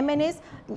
MNAs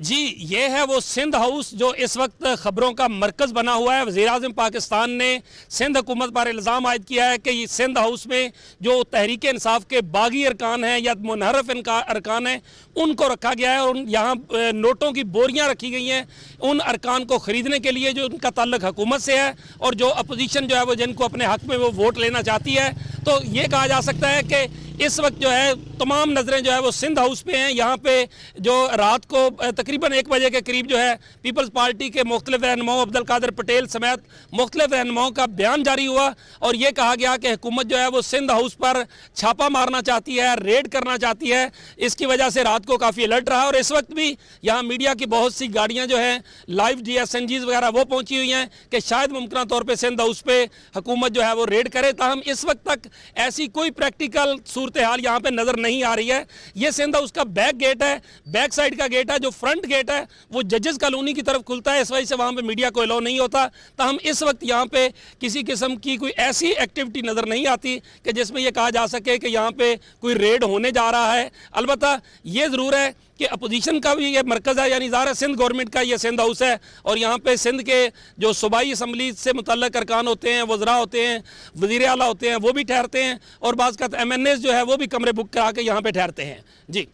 جی یہ ہے وہ سندھ ہاؤس جو اس وقت خبروں کا مرکز بنا ہوا ہے. وزیراعظم پاکستان نے سندھ حکومت پر الزام عائد کیا ہے کہ یہ سندھ ہاؤس میں جو تحریک انصاف کے باغی ارکان ہیں یا منحرف ارکان ہیں ان کو رکھا گیا ہے, اور یہاں نوٹوں کی بوریاں رکھی گئی ہیں ان ارکان کو خریدنے کے لیے جو ان کا تعلق حکومت سے ہے, اور جو اپوزیشن جو ہے وہ جن کو اپنے حق میں وہ ووٹ لینا چاہتی ہے. تو یہ کہا جا سکتا ہے کہ اس وقت جو ہے تمام نظریں جو ہے وہ سندھ ہاؤس پہ ہیں. یہاں پہ جو رات کو تقریباً 1 بجے کے قریب جو ہے پیپلز پارٹی کے مختلف رہنماؤں عبد القادر پٹیل سمیت مختلف رہنماؤں کا بیان جاری ہوا, اور یہ کہا گیا کہ حکومت جو ہے وہ سندھ ہاؤس پر چھاپا مارنا چاہتی ہے, ریڈ کرنا چاہتی ہے. اس کی وجہ سے رات کو کافی الرٹ رہا, اور اس وقت بھی یہاں میڈیا کی بہت سی گاڑیاں جو ہیں لائیو DSNGs وغیرہ وہ پہنچی ہوئی ہیں کہ شاید ممکنہ طور پہ سندھ ہاؤس پہ حکومت جو ہے وہ ریڈ کرے. تاہم اس وقت تک ایسی کوئی پریکٹیکل صورتحال یہاں پہ نظر نہیں آ رہی ہے. یہ سندھ ہاؤس کا بیک گیٹ ہے, بیک سائیڈ کا گیٹ ہے. جو فرنٹ گیٹ ہے وہ ججز کالونی کی طرف کھلتا ہے, اس وجہ سے وہاں پہ میڈیا کو الاؤ نہیں ہوتا. تاہم اس وقت یہاں پہ کسی قسم کی کوئی ایسی ایکٹیویٹی نظر نہیں آتی کہ جس میں یہ کہا جا سکے کہ یہاں پہ کوئی ریڈ ہونے جا رہا ہے. البتہ یہ ضرور ہے کہ اپوزیشن کا بھی یہ مرکز ہے, یعنی ظاہر سندھ گورنمنٹ کا یہ سندھ ہاؤس ہے, اور یہاں پہ سندھ کے جو صوبائی اسمبلی سے متعلق ارکان ہوتے ہیں, وزراء ہوتے ہیں, وزیر اعلیٰ ہوتے ہیں, وہ بھی ٹھہرتے ہیں, اور بعض کا MNAs جو ہے وہ بھی کمرے بک کرا کے یہاں پہ ٹھہرتے ہیں. جی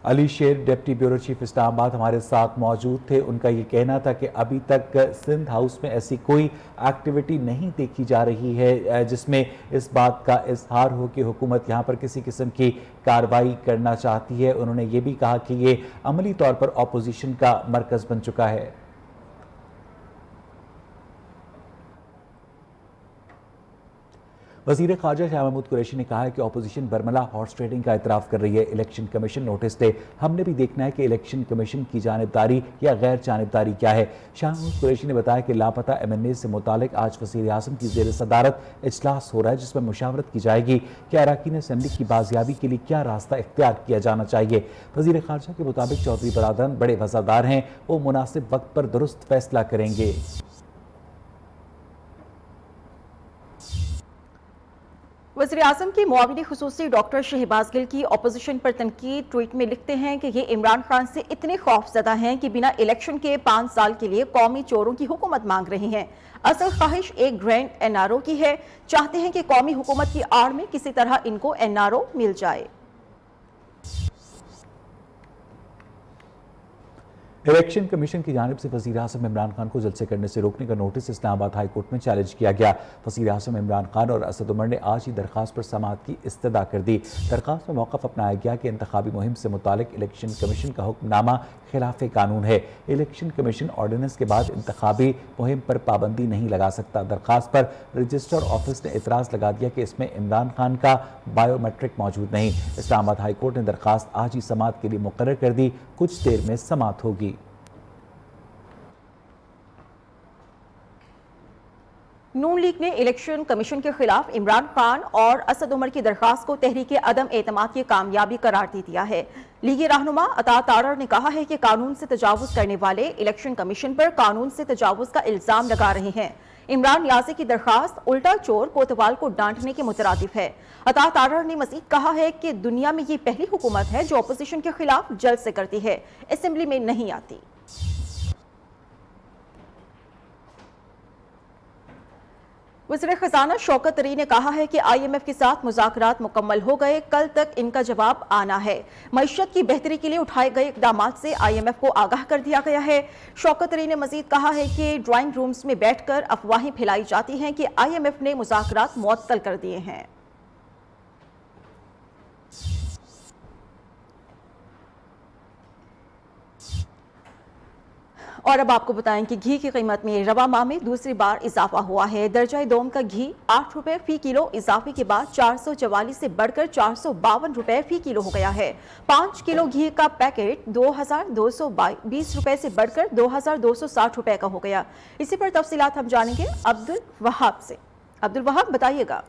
علی شیر ڈپٹی بیورو چیف اسلام آباد ہمارے ساتھ موجود تھے. ان کا یہ کہنا تھا کہ ابھی تک سندھ ہاؤس میں ایسی کوئی ایکٹیویٹی نہیں دیکھی جا رہی ہے جس میں اس بات کا اظہار ہو کہ حکومت یہاں پر کسی قسم کی کارروائی کرنا چاہتی ہے. انہوں نے یہ بھی کہا کہ یہ عملی طور پر اپوزیشن کا مرکز بن چکا ہے. وزیر خارجہ شاہ محمود قریشی نے کہا ہے کہ اپوزیشن برملا ہارس ٹریڈنگ کا اعتراف کر رہی ہے. الیکشن کمیشن نوٹس دے, ہم نے بھی دیکھنا ہے کہ الیکشن کمیشن کی جانبداری یا غیر جانبداری کیا ہے. شاہ محمود قریشی نے بتایا کہ لاپتہ MNA سے متعلق آج وزیر اعظم کی زیر صدارت اجلاس ہو رہا ہے جس میں مشاورت کی جائے گی کہ اراکین اسمبلی کی بازیابی کے لیے کیا راستہ اختیار کیا جانا چاہیے. وزیر خارجہ کے مطابق چودھری برادران بڑے وفادار ہیں, وہ مناسب وقت پر درست فیصلہ کریں گے. وزیراعظم کی معاون خصوصی ڈاکٹر شہباز گل کی اپوزیشن پر تنقید. ٹویٹ میں لکھتے ہیں کہ یہ عمران خان سے اتنے خوف زدہ ہیں کہ بنا الیکشن کے 5 سال کے لیے قومی چوروں کی حکومت مانگ رہے ہیں. اصل خواہش ایک گرینڈ NRO کی ہے, چاہتے ہیں کہ قومی حکومت کی آڑ میں کسی طرح ان کو NRO مل جائے. الیکشن کمیشن کی جانب سے وزیر اعظم عمران خان کو جلسے کرنے سے روکنے کا نوٹس اسلام آباد ہائی کورٹ میں چیلنج کیا گیا. وزیر اعظم عمران خان اور اسد عمر نے آج ہی درخواست پر سماعت کی استدعا کر دی. درخواست میں موقف اپنایا گیا کہ انتخابی مہم سے متعلق الیکشن کمیشن کا حکم نامہ خلاف قانون ہے. الیکشن کمیشن آرڈیننس کے بعد انتخابی مہم پر پابندی نہیں لگا سکتا. درخواست پر رجسٹر آفس نے اعتراض لگا دیا کہ اس میں عمران خان کا بائیو میٹرک موجود نہیں. اسلام آباد ہائی کورٹ نے درخواست آج ہی سماعت کے لیے مقرر کر دی. کچھ دیر میں سماعت ہوگی. نون لیگ نے الیکشن کمیشن کے خلاف عمران خان اور اسد عمر کی درخواست کو تحریک عدم اعتماد کی کامیابی قرار دے دیا ہے. لیگی رہنما عطا تارڑ نے کہا ہے کہ قانون سے تجاوز کرنے والے الیکشن کمیشن پر قانون سے تجاوز کا الزام لگا رہے ہیں. عمران نیازی کی درخواست الٹا چور کوتوال کو ڈانٹنے کے مترادف ہے. عطا تارڑ نے مزید کہا ہے کہ دنیا میں یہ پہلی حکومت ہے جو اپوزیشن کے خلاف جلسے کرتی ہے, اسمبلی میں نہیں آتی. وزیر خزانہ شوکت طری نے کہا ہے کہ IMF کے ساتھ مذاکرات مکمل ہو گئے, کل تک ان کا جواب آنا ہے. معیشت کی بہتری کے لیے اٹھائے گئے اقدامات سے IMF کو آگاہ کر دیا گیا ہے. شوکت طری نے مزید کہا ہے کہ ڈرائنگ رومز میں بیٹھ کر افواہیں پھیلائی جاتی ہیں کہ IMF نے مذاکرات معطل کر دیے ہیں. اور اب آپ کو بتائیں کہ گھی کی قیمت میں رواں ماہ میں دوسری بار اضافہ ہوا ہے. درجہ دوم کا گھی 8 روپے فی کلو اضافے کے بعد 444 سے بڑھ کر 452 روپے فی کلو ہو گیا ہے. 5 کلو گھی کا پیکٹ 2220 روپے سے بڑھ کر 2260 روپے کا ہو گیا. اسی پر تفصیلات ہم جانیں گے عبدالوہاب سے. عبدالوہاب بتائیے گا.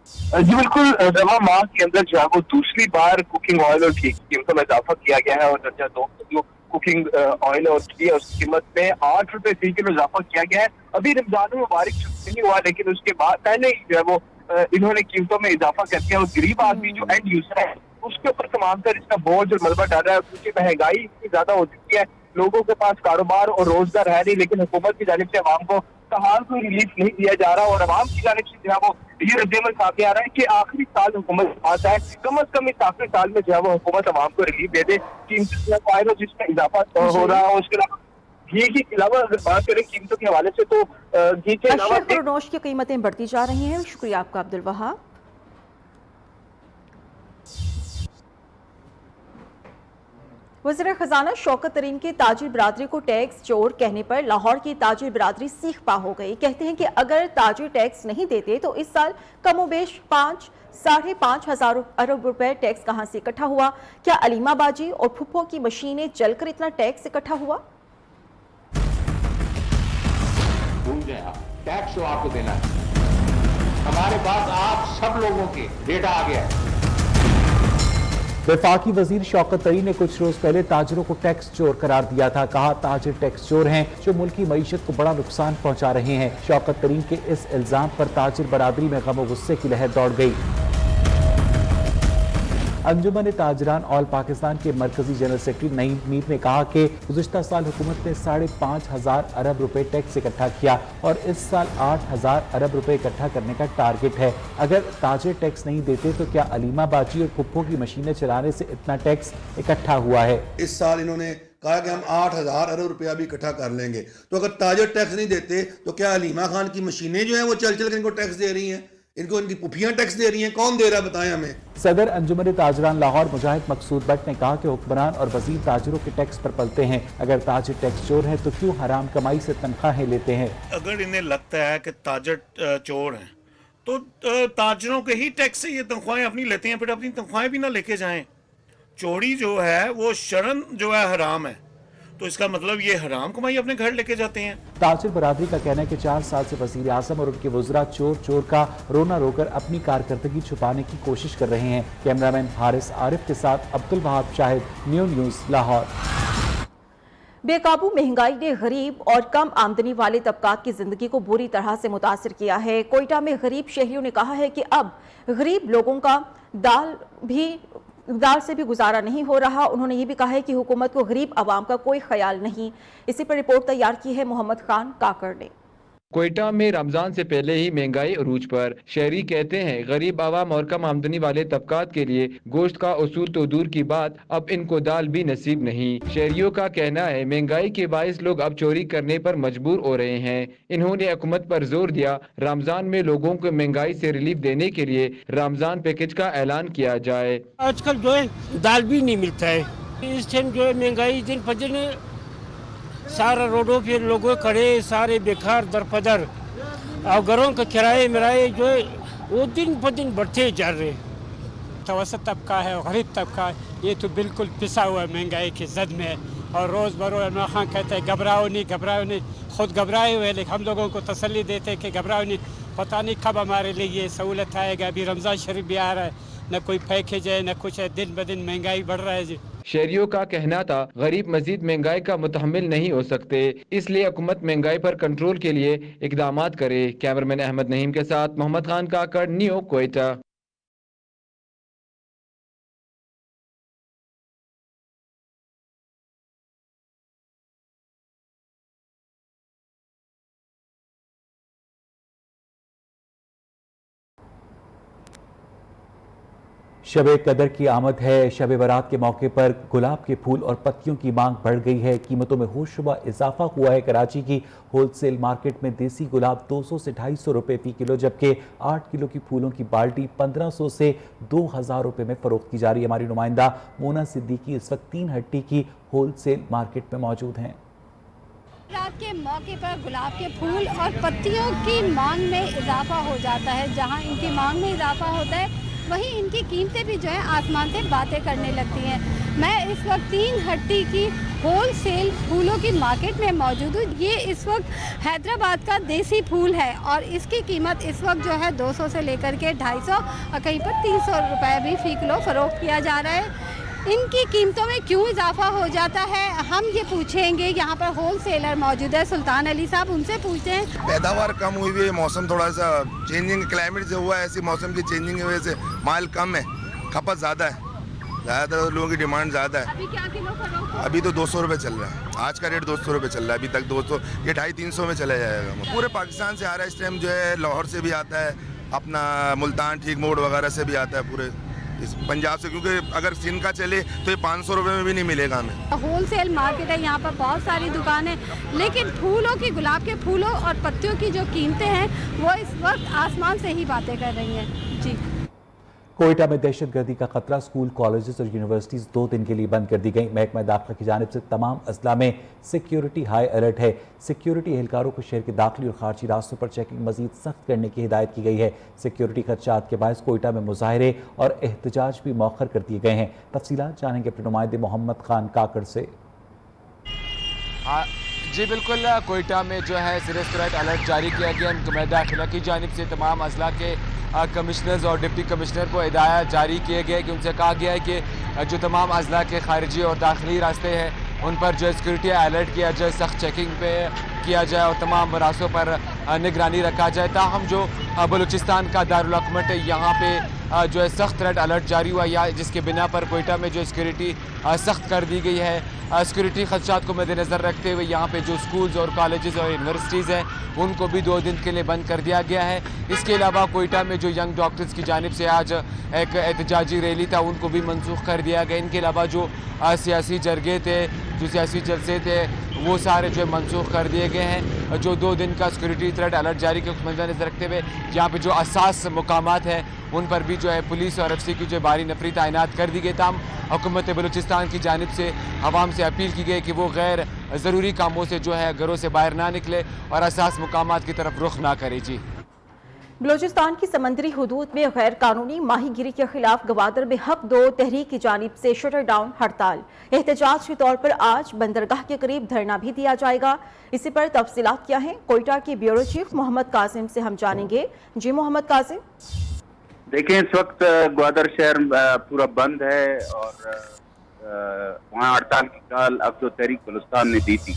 جی بالکل, رواں ماہ کے اندر جو ہے وہ دوسری بار کوکنگ آئل اور گھی کی قیمتوں میں اضافہ کیا گیا ہے, اور درجہ دوم جو کوکنگ آئل اور گھی ہے اس کی قیمت میں 8 روپے فی کلو اضافہ کیا گیا ہے. ابھی رمضان المبارک نہیں ہوا, لیکن اس کے بعد پہلے ہی جو ہے وہ انہوں نے قیمتوں میں اضافہ کر دیا اور غریب آدمی جو اینڈ یوزر ہے اس کے اوپر تمام تر اس کا بوجھ اور ملبہ ڈال رہا ہے، کیونکہ مہنگائی اتنی زیادہ ہو چکی ہے، لوگوں کے پاس کاروبار اور روزگار ہے نہیں، لیکن حکومت کی جانب سے عوام کو فحال کوئی ریلیف نہیں دیا جا رہا، اور عوام کی جانب سے جو ہے وہ یہ رد عمل سامنے آ رہا ہے کہ آخری سال حکومت کے پاس ہے، کم از کم اس آخری سال میں جو ہے وہ حکومت عوام کو ریلیف دے دے، قیمتوں جس میں اضافہ ہو رہا ہے، اس کے علاوہ گھی کے علاوہ اگر بات کریں قیمتوں کے حوالے سے تو گھی کے علاوہ اشرف اور نوش کی قیمتیں بڑھتی جا رہی ہیں. شکریہ آپ کا عبدالوہاب. وزیر خزانہ شوکت ترین کے تاجر برادری کو ٹیکس چور کہنے پر لاہور کی تاجر برادری سیخ پا ہو گئی. کہتے ہیں کہ اگر تاجر ٹیکس نہیں دیتے تو اس سال کم و بیش 5,500 ارب روپے ٹیکس کہاں سے اکٹھا ہوا؟ کیا علیمہ باجی اور پھپھو کی مشینیں جل کر اتنا ٹیکس اکٹھا ہوا؟ بھول جائیں آپ، ٹیکس تو آپ کو دینا ہے. ہمارے پاس آپ سب لوگوں کے ڈیٹا آ گیا ہے. وفاقی وزیر شوکت ترین نے کچھ روز پہلے تاجروں کو ٹیکس چور قرار دیا تھا. کہا تاجر ٹیکس چور ہیں جو ملکی معیشت کو بڑا نقصان پہنچا رہے ہیں. شوکت ترین کے اس الزام پر تاجر برادری میں غم و غصے کی لہر دوڑ گئی. انجمن تاجران آل پاکستان کے مرکزی جنرل سیکرٹری نعیم میر نے کہا کہ گزشتہ سال حکومت نے 5,500 ارب روپے ٹیکس اکٹھا کیا اور اس سال 8,000 ارب روپے اکٹھا کرنے کا ٹارگٹ ہے. اگر تاجر ٹیکس نہیں دیتے تو کیا علیمہ باجی اور پھپھو کی مشینیں چلانے سے اتنا ٹیکس اکٹھا ہوا ہے؟ اس سال انہوں نے کہا کہ ہم 8,000 ارب روپیہ بھی اکٹھا کر لیں گے. تو اگر تاجر ٹیکس نہیں دیتے تو کیا علیمہ خان کی مشینیں جو ہیں وہ چل چل کر ان کو ٹیکس دے رہی ہیں؟ ان کی پھپھیاں ٹیکس دے رہی ہیں؟ کون دے رہا ہے بتائیں ہمیں. صدر انجمن تاجران لاہور مجاہد مقصود بٹ نے کہا کہ حکمران اور وزیر تاجروں کے ٹیکس پر پلتے ہیں. اگر تاجر ٹیکس چور ہیں تو کیوں حرام کمائی سے تنخواہیں لیتے ہیں؟ اگر انہیں لگتا ہے کہ تاجر چور ہیں تو تاجروں کے ہی ٹیکس سے یہ تنخواہیں اپنی لیتے ہیں، پھر اپنی تنخواہیں بھی نہ لے کے جائیں. چوری جو ہے وہ شرن جو ہے حرام ہے، تو اس کا مطلب یہ حرام کمائی اپنے گھر لے کے جاتے ہیں. تاجر برادری کا کہنا ہے کہ 4 سال سے وزیر اعظم اور ان کے وزراء چور چور کا رونا رو کر اپنی کارکردگی چھپانے کی کوشش کر رہے ہیں. کیمرامین حارث عارف کے ساتھ عبدالوہاب شاہد، نیو نیوز لاہور. بے قابو مہنگائی نے غریب اور کم آمدنی والے طبقات کی زندگی کو بری طرح سے متاثر کیا ہے. کوئٹہ میں غریب شہریوں نے کہا ہے کہ اب غریب لوگوں کا دال سے بھی گزارا نہیں ہو رہا. انہوں نے یہ بھی کہا ہے کہ حکومت کو غریب عوام کا کوئی خیال نہیں. اسی پر رپورٹ تیار کی ہے محمد خان کاکڑ نے. کوئٹہ میں رمضان سے پہلے ہی مہنگائی عروج پر. شہری کہتے ہیں غریب عوام اور کم آمدنی والے طبقات کے لیے گوشت کا اصول تو دور کی بات، اب ان کو دال بھی نصیب نہیں. شہریوں کا کہنا ہے مہنگائی کے باعث لوگ اب چوری کرنے پر مجبور ہو رہے ہیں. انہوں نے حکومت پر زور دیا رمضان میں لوگوں کو مہنگائی سے ریلیف دینے کے لیے رمضان پیکج کا اعلان کیا جائے. آج کل جو ہے دال بھی نہیں ملتا ہے. اس ٹائم جو ہے مہنگائی دن پر دن سارا روڈوں پہ لوگوں کھڑے، سارے بیکار درپدر، اور گھروں کا کرائے مرائے جو ہے وہ دن پر دن بڑھتے جا رہے. متوسط طبقہ ہے اور غریب طبقہ ہے، یہ تو بالکل پسا ہوا ہے مہنگائی کی زد میں. اور روز بروز عمران خان کہتے ہیں گھبراؤ نہیں، خود گھبرائے ہوئے، لیکن ہم لوگوں کو تسلی دیتے کہ گھبراؤ نہیں، پتہ نہیں کب ہمارے لیے یہ سہولت آئے گا. ابھی رمضان شریف بھی آ رہا ہے، نہ کوئی پیکیج ہے نہ کچھ ہے، دن بدن مہنگائی بڑھ رہا ہے. جی شہریوں کا کہنا تھا غریب مزید مہنگائی کا متحمل نہیں ہو سکتے، اس لیے حکومت مہنگائی پر کنٹرول کے لیے اقدامات کرے. کیمرمین احمد نعیم کے ساتھ محمد خان کاکڑ، نیو کوئٹہ. شب قدر کی آمد ہے. شب برات کے موقع پر گلاب کے پھول اور پتیوں کی مانگ بڑھ گئی ہے. قیمتوں میں ہوش شبہ اضافہ ہوا ہے. کراچی کی ہول سیل مارکیٹ میں دیسی گلاب 200 سے 250 روپے فی کلو، جبکہ 8 کلو کی پھولوں کی بالٹی 1500 سے 2000 روپے میں فروخت کی جا رہی ہے. ہماری نمائندہ مونا صدیقی اس وقت 3 ہٹی کی ہول سیل مارکیٹ میں موجود ہیں. رات کے موقع پر گلاب کے پھول اور پتیوں کی مانگ میں اضافہ ہو جاتا ہے. جہاں ان کی مانگ میں اضافہ ہوتا ہے وہیں ان کی قیمتیں بھی جو ہیں آسمان سے باتیں کرنے لگتی ہیں. میں اس وقت 3 ہٹی کی ہول سیل پھولوں کی مارکیٹ میں موجود ہوں. یہ اس وقت حیدرآباد کا دیسی پھول ہے اور اس کی قیمت اس وقت جو ہے 200 سے لے کر کے 250 اور کہیں پر 300 روپے بھی فی کلو فروخت کیا جا رہا ہے. ان کی قیمتوں میں کیوں اضافہ ہو جاتا ہے، ہم یہ پوچھیں گے. یہاں پر ہول سیلر موجود ہے سلطان علی صاحب، ان سے پوچھتے ہیں. پیداوار کم ہوئی ہوئی ہے، موسم تھوڑا سا چینجنگ کلائمیٹ سے ہوا ہے، ایسی موسم کی چینجنگ کی وجہ سے مال کم ہے، کھپت زیادہ ہے، زیادہ تر لوگوں کی ڈیمانڈ زیادہ ہے. ابھی کیا کلو فروخت؟ ابھی تو 200 روپے چل رہا ہے، آج کا ریٹ 200 روپے چل رہا ہے، ابھی تک 200، یہ 250-300 میں چلا جائے گا. پورے پاکستان سے آ رہا ہے اس ٹائم، جو ہے لاہور سے بھی آتا ہے، اپنا ملتان ٹھیک موڑ وغیرہ سے بھی آتا ہے، پورے پنجاب سے، کیونکہ اگر سندھ کا چلے تو یہ 500 روپے میں بھی نہیں ملے گا ہمیں. ہول سیل مارکیٹ ہے، یہاں پر بہت ساری دکانیں، لیکن پھولوں کی، گلاب کے پھولوں اور پتیوں کی جو قیمتیں ہیں وہ اس وقت آسمان سے ہی باتیں کر رہی ہیں. جی. کوئٹہ میں دہشت گردی کا خطرہ، اسکول، کالجز اور یونیورسٹیز 2 دن کے لیے بند کر دی گئی. محکمہ داخلہ کی جانب سے تمام اضلاع میں سیکیورٹی ہائی الرٹ ہے. سیکیورٹی اہلکاروں کو شہر کے داخلی اور خارجی راستوں پر چیکنگ مزید سخت کرنے کی ہدایت کی گئی ہے. سیکیورٹی خدشات کے باعث کوئٹہ میں مظاہرے اور احتجاج بھی مؤخر کر دیے گئے ہیں. تفصیلات جانیں گے اپنے نمائندے محمد خان کاکڑ سے. جی بالکل، کوئٹہ میں جو ہے سیریس تھریٹ الرٹ جاری کیا گیا. محکمہ داخلہ کی جانب سے تمام اضلاع کے کمشنرز اور ڈپٹی کمشنر کو ہدایات جاری کیے گئے کہ ان سے کہا گیا ہے کہ جو تمام اضلاع کے خارجی اور داخلی راستے ہیں ان پر جو سیکورٹی الرٹ کیا جائے، سخت چیکنگ پہ کیا جائے اور تمام راستوں پر نگرانی رکھا جائے. تاہم جو بلوچستان کا دارالحکومت ہے یہاں پہ جو ہے سخت تھریٹ الرٹ جاری ہوا، یا جس کے بنا پر کوئٹہ میں جو سیکورٹی سخت کر دی گئی ہے. سیکورٹی خدشات کو مد نظر رکھتے ہوئے یہاں پہ جو سکولز اور کالجز اور یونیورسٹیز ہیں ان کو بھی 2 دن کے لیے بند کر دیا گیا ہے. اس کے علاوہ کوئٹہ میں جو ینگ ڈاکٹرز کی جانب سے آج ایک احتجاجی ریلی تھا ان کو بھی منسوخ کر دیا گیا. ان کے علاوہ جو سیاسی جرگے تھے، جو سیاسی جلسے تھے، وہ سارے جو منسوخ کر دیے گئے ہیں. جو 2 دن کا سیکورٹی تھریٹ الرٹ جاری کے مد نظر رکھتے ہوئے یہاں پہ جو اساس مقامات ہیں ان پر بھی جو ہے پولیس اور FCQ کی جو بھاری نفری تعینات کر دی گئی. تاہم حکومت بلوچستان کی جانب سے عوام سے اپیل کی گئی کہ وہ غیر ضروری کاموں سے جو ہے گھروں سے باہر نہ نکلے اور اساس مقامات کی طرف رخ نہ کرے. جی. بلوچستان کی سمندری حدود میں غیر قانونی ماہی گیری کے خلاف گوادر میں حق 2 تحریک کی جانب سے شٹر ڈاؤن ہڑتال. احتجاج کے طور پر آج بندرگاہ کے قریب دھرنا بھی دیا جائے گا. اسی پر تفصیلات کیا ہیں کوئٹہ کے بیورو چیف محمد قاسم سے ہم جانیں گے. جی محمد قاسم. دیکھیں اس وقت گوادر شہر پورا بند ہے اور وہاں ہڑتال کی کال اب 2 تحریک بلوچستان نے دی تھی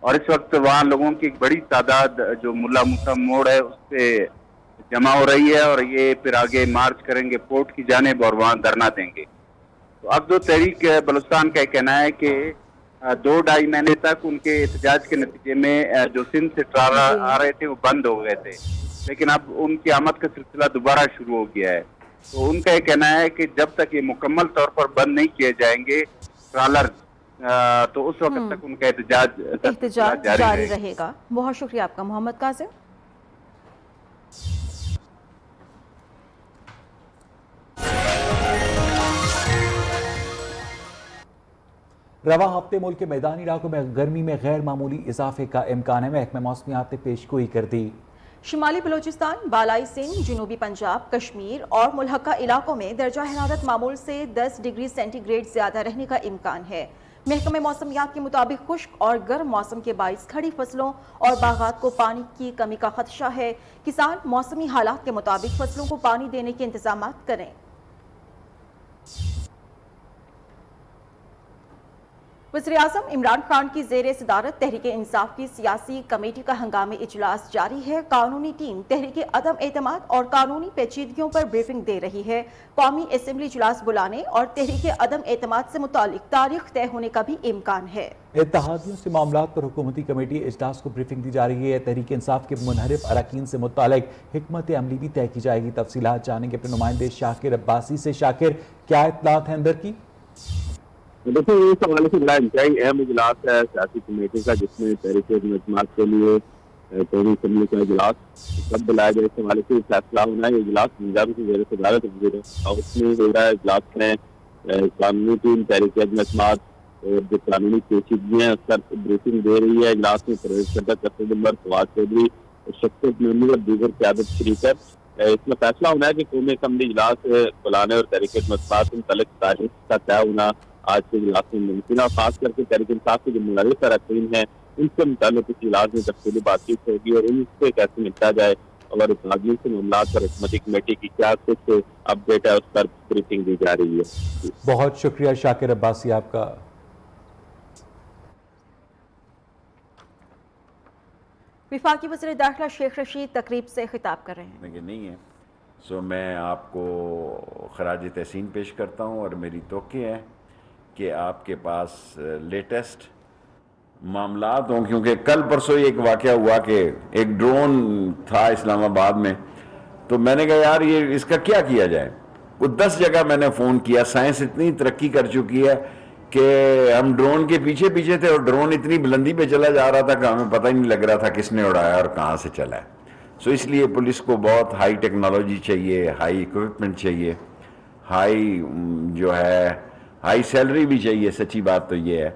اور اس وقت وہاں لوگوں کی ایک بڑی تعداد جو ملا موسیٰ موڑ ہے اس پہ جمع ہو رہی ہے اور یہ پھر آگے مارچ کریں گے پورٹ کی جانب اور وہاں دھرنا دیں گے. تو اب 2 تحریک بلوچستان کا کہنا ہے کہ 2-2.5 مہینے تک ان کے احتجاج کے نتیجے میں جو سندھ سے ٹرالر آ رہے تھے وہ بند ہو گئے تھے، لیکن اب ان کی آمد کا سلسلہ دوبارہ شروع ہو گیا ہے. تو ان کا یہ کہنا ہے کہ جب تک یہ مکمل طور پر بند نہیں کیے جائیں گے ٹرالر تو اس وقت تک ان کا احتجاج جاری رہے گا. بہت شکریہ آپ کا محمد قاسم. رواں ہفتے ملک کے میدانی علاقوں میں گرمی میں غیر معمولی اضافے کا امکان ہے. محکمہ موسمیات نے پیشگوئی کر دی. شمالی بلوچستان، بالائی سندھ، جنوبی پنجاب، کشمیر اور ملحقہ علاقوں میں درجہ حرارت معمول سے 10 ڈگری سینٹی گریڈ زیادہ رہنے کا امکان ہے. محکمہ موسمیات کے مطابق خشک اور گرم موسم کے باعث کھڑی فصلوں اور باغات کو پانی کی کمی کا خدشہ ہے. کسان موسمی حالات کے مطابق فصلوں کو پانی دینے کے انتظامات کریں. وزیراعظم عمران خان کی زیر صدارت تحریک انصاف کی سیاسی کمیٹی کا ہنگامی اجلاس جاری ہے. قانونی ٹیم تحریک عدم اعتماد اور قانونی پیچیدگیوں پر بریفنگ دے رہی ہے. قومی اسمبلی اجلاس بلانے اور تحریک عدم اعتماد سے متعلق تاریخ طے ہونے کا بھی امکان ہے. اتحادیوں سے معاملات پر حکومتی کمیٹی اجلاس کو بریفنگ دی جا رہی ہے. تحریک انصاف کے منحرف اراکین سے متعلق حکمت عملی بھی طے کی جائے گی. تفصیلات جانیں گے اپنے نمائندے شاکر عباسی سے. شاکر، کیا اطلاعات ہیں اندر کی؟ دیکھیں اس حوالے سے بڑا انتہائی اہم اجلاس ہے سیاسی کمیٹی کا، جس میں تحریک اعتماد کے لیے قومی اسمبلی کا اجلاس کب بلایا جائے اس حوالے سے فیصلہ ہونا ہے. یہ اجلاس پنجاب کی زیر صدارت ہاؤس میں ہو رہا ہے. اجلاس میں قانونی ٹیم تحریک اعتماد اور جو قانونی پیچیدگیاں اس پر بریفنگ دے رہی ہے. اجلاس میں پرویز صدر ممبر فواد چودھری، شخصیت ممبر اور دیگر قیادت شریک ہے. اس میں فیصلہ ہونا ہے کہ قومی اسمبلی اجلاس بلانے اور تحریک اعتماد سے متعلق تاریخ کا طے ہونا آج کے اجلاس میں ممکن ہے. خاص کر کے تحریک انصاف کے جو منحرف اراکین ہیں ان سے متعلق اس اجلاس میں تفصیلی بات چیت ہوگی اور ان سے کیسے نپٹا جائے اور اکادمی سے معاملات پر حکومتی کمیٹی کی کیا کچھ اپڈیٹ ہے اس پر بریفنگ دی جا رہی ہے. بہت شکریہ شاکر عباسی آپ کا. وفاقی وزیر داخلہ شیخ رشید تقریب سے خطاب کر رہے ہیں. نہیں ہے سو میں آپ کو خراج تحسین پیش کرتا ہوں اور میری توقع ہے کہ آپ کے پاس لیٹسٹ معاملات ہوں، کیونکہ کل پرسوں ایک واقعہ ہوا کہ ایک ڈرون تھا اسلام آباد میں، تو میں نے کہا یار یہ اس کا کیا کیا جائے. وہ 10 جگہ میں نے فون کیا. سائنس اتنی ترقی کر چکی ہے کہ ہم ڈرون کے پیچھے پیچھے تھے اور ڈرون اتنی بلندی پہ چلا جا رہا تھا کہ ہمیں پتہ ہی نہیں لگ رہا تھا کس نے اڑایا اور کہاں سے چلا ہے. سو اس لیے پولیس کو بہت ہائی ٹیکنالوجی چاہیے، ہائی ایکوپمنٹ چاہیے، ہائی سیلری بھی چاہیے. سچی بات تو یہ ہے.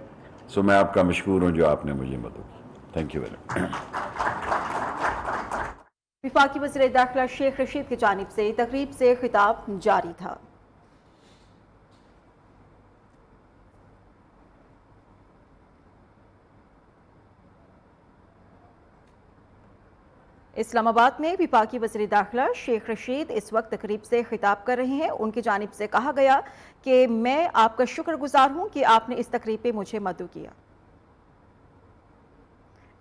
سو میں آپ کا مشکور ہوں جو آپ نے مجھے مدد کی. Thank you very much. وفاقی وزیر داخلہ شیخ رشید کی جانب سے تقریب سے خطاب جاری تھا. اسلام آباد میں وفاقی وزیر داخلہ شیخ رشید اس وقت تقریب سے خطاب کر رہے ہیں. ان کی جانب سے کہا گیا کہ میں آپ کا شکر گزار ہوں کہ آپ نے اس تقریب پہ مجھے مدعو کیا.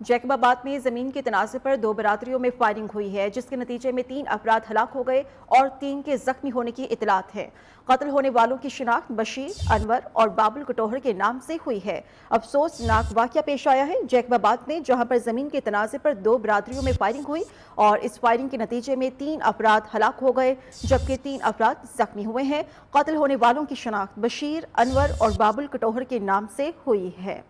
جیکب آباد میں زمین کے تنازع پر 2 برادریوں میں فائرنگ ہوئی ہے، جس کے نتیجے میں 3 افراد ہلاک ہو گئے اور 3 کے زخمی ہونے کی اطلاعات ہے. قتل ہونے والوں کی شناخت بشیر، انور اور بابل کٹوہر کے نام سے ہوئی ہے. افسوسناک واقعہ پیش آیا ہے جیکب آباد میں، جہاں پر زمین کے تنازع پر 2 برادریوں میں فائرنگ ہوئی اور اس فائرنگ کے نتیجے میں 3 افراد ہلاک ہو گئے جبکہ 3 افراد زخمی ہوئے ہیں. قتل ہونے والوں کی شناخت بشیر، انور اور بابل کٹوہر کے نام سے ہوئی ہے.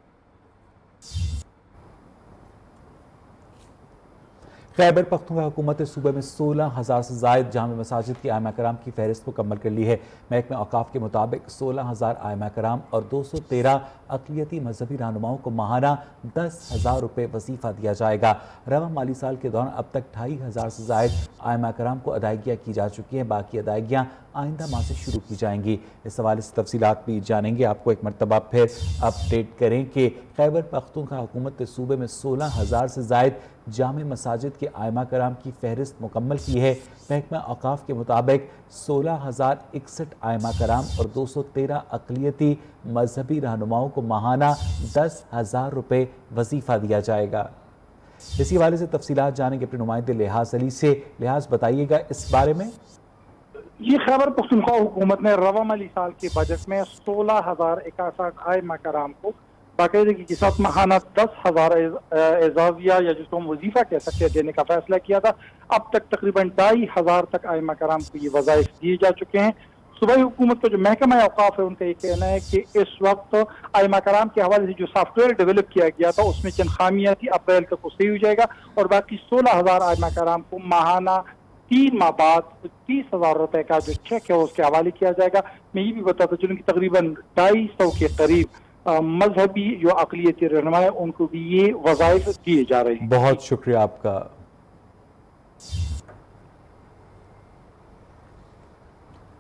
خیبر پختونخوا حکومت صوبے میں 16,000 سے زائد جامع مساجد کی ائمہ کرام کی فہرست مکمل کر لی ہے. محکمہ اوقاف کے مطابق 16,000 ائمہ کرام اور 213 اقلیتی مذہبی رہنماؤں کو ماہانہ 10,000 روپے وظیفہ دیا جائے گا. رواں مالی سال کے دوران اب تک 2,500 سے زائد ائمہ کرام کو ادائیگیاں کی جا چکی ہیں. باقی ادائیگیاں آئندہ ماہ سے شروع کی جائیں گی. اس حوالے سے تفصیلات بھی جانیں گے. آپ کو ایک مرتبہ پھر اپڈیٹ کریں کہ خیبر پختونخوا حکومت صوبے میں 16,000 سے زائد جامع مساجد کے ائمہ کرام کی فہرست مکمل کی ہے. محکمہ اوقاف کے مطابق 16,061 ائمہ کرام اور 213 اقلیتی مذہبی رہنماؤں کو ماہانہ 10,000 روپے وظیفہ دیا جائے گا. اسی حوالے سے تفصیلات جانیں گے اپنے نمائندے لحاظ علی سے. لحاظ بتائیے گا اس بارے میں. یہ خیبر پختونخوا حکومت نے رواں مالی سال کے بجٹ میں 16,061 ائمہ کرام کو باقاعدگی کے ساتھ ماہانہ 10,000 اعزازیہ یا جس کو ہم وظیفہ کہہ سکتے ہیں دینے کا فیصلہ کیا تھا. اب تک تقریباً 2,500 تک ائمہ کرام کو یہ وظائف دیے جا چکے ہیں. صوبائی حکومت کا جو محکمہ اوقاف ہے ان کا یہ کہنا ہے کہ اس وقت ائمہ کرام کے حوالے سے جو سافٹ ویئر ڈیولپ کیا گیا تھا اس میں چند خامیاں تھی. اپریل تک وہ صحیح ہو جائے گا اور باقی 16,000 ائمہ کرام کو ماہانہ 3 ماہ بعد 30,000 روپے کا جو چیک ہے اس کے حوالے کیا جائے گا. میں یہ بھی بتاتا چلوں کہ تقریباً 250 کے قریب مذہبی جو اقلیتی رہنما ہے ان کو بھی یہ وظائف دیے جا رہے ہیں. بہت شکریہ آپ کا.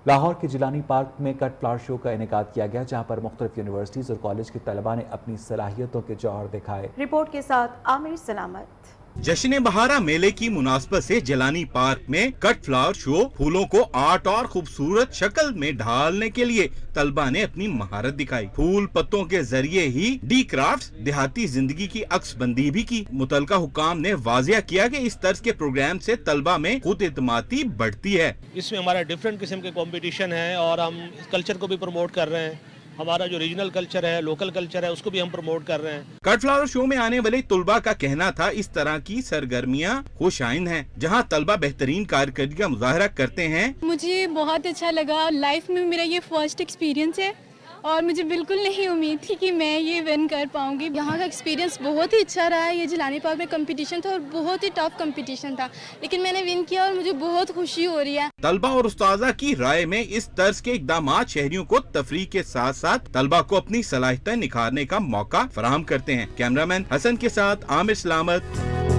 لاہور کے جیلانی پارک میں کٹ فلاور شو کا انعقاد کیا گیا جہاں پر مختلف یونیورسٹیز اور کالج کے طلباء نے اپنی صلاحیتوں کے جوہر دکھائے. رپورٹ کے ساتھ عامر سلامت. جشن بہارہ میلے کی مناسبت سے جیلانی پارک میں کٹ فلاور شو پھولوں کو آرٹ اور خوبصورت شکل میں ڈھالنے کے لیے طلباء نے اپنی مہارت دکھائی. پھول پتوں کے ذریعے ہی ڈی کرافٹس دیہاتی زندگی کی عکس بندی بھی کی. متعلقہ حکام نے واضح کیا کہ اس طرز کے پروگرام سے طلباء میں خود اعتمادی بڑھتی ہے. اس میں ہمارا ڈیفرنٹ قسم کے کمپٹیشن ہے اور ہم اس کلچر کو بھی پروموٹ کر رہے ہیں. ہمارا جو ریجنل کلچر ہے، لوکل کلچر ہے، اس کو بھی ہم پروموٹ کر رہے ہیں. کٹ فلاور شو میں آنے والے طلباء کا کہنا تھا اس طرح کی سرگرمیاں خوش آئند ہیں جہاں طلباء بہترین کارکردگی کا مظاہرہ کرتے ہیں. مجھے بہت اچھا لگا. لائف میں میرا یہ فرسٹ ایکسپیرینس ہے اور مجھے بالکل نہیں امید تھی کہ میں یہ ون کر پاؤں گی. یہاں کا ایکسپیرینس بہت ہی اچھا رہا ہے. یہ جیلانی پارک میں کمپٹیشن تھا اور بہت ہی ٹف کمپٹیشن تھا لیکن میں نے ون کیا اور مجھے بہت خوشی ہو رہی ہے. طلباء اور استاذہ کی رائے میں اس طرز کے اقدامات شہریوں کو تفریح کے ساتھ ساتھ طلباء کو اپنی صلاحیتیں نکھارنے کا موقع فراہم کرتے ہیں. کیمرامین حسن کے ساتھ عامر سلامت.